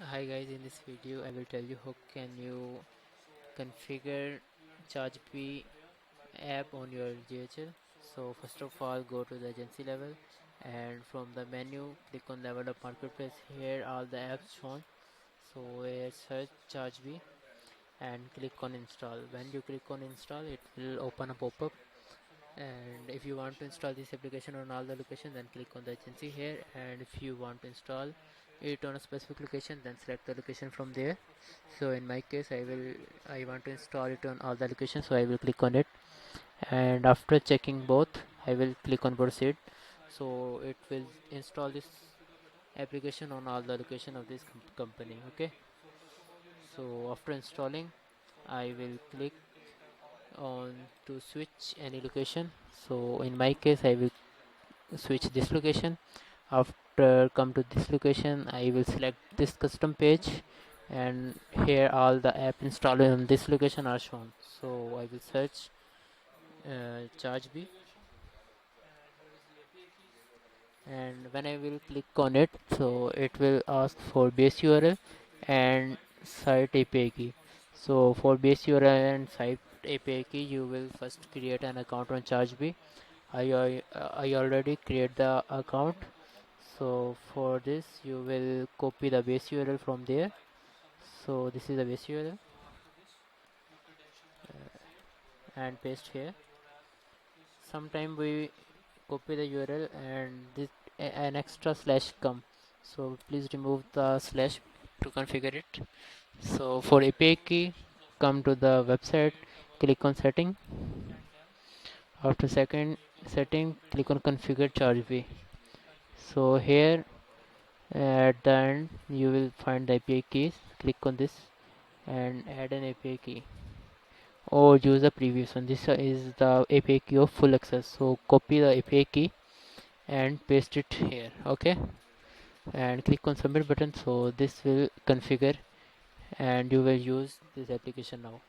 Hi guys, in this video I will tell you how can you configure Chargebee app on your GHL. So first of all, go to the agency level and from the menu click on level up marketplace. Here all the apps shown. So here search Chargebee and click on install. When you click on install, it will open a pop-up, and if you want to install this application on all the locations, then click on the agency here, and if you want to install it on a specific location, then select the location from there. So in my case, I want to install it on all the locations, so I will click on it, and after checking both, I will click on proceed. So it will install this application on all the location of this company. Okay, so after installing, I will click on to switch any location. So in my case, I will switch this location. After come to this location, I will select this custom page, and here all the app installed on this location are shown. So I will search Chargebee, and when I will click on it, so it will ask for base URL and site API key. So for base URL and site API key, you will first create an account on Chargebee. I already create the account. So for this, you will copy the base URL from there. So this is the base URL, and paste here. Sometime we copy the URL and an extra slash come. So please remove the slash to configure it. So for API key, come to the website, click on setting. After second setting, click on configure Chargebee. So here at the end, you will find the API keys. Click on this and add an API key, or use the previous one. This is the API key of full access. So copy the API key and paste it here. Okay, and click on submit button. So this will configure and you will use this application now.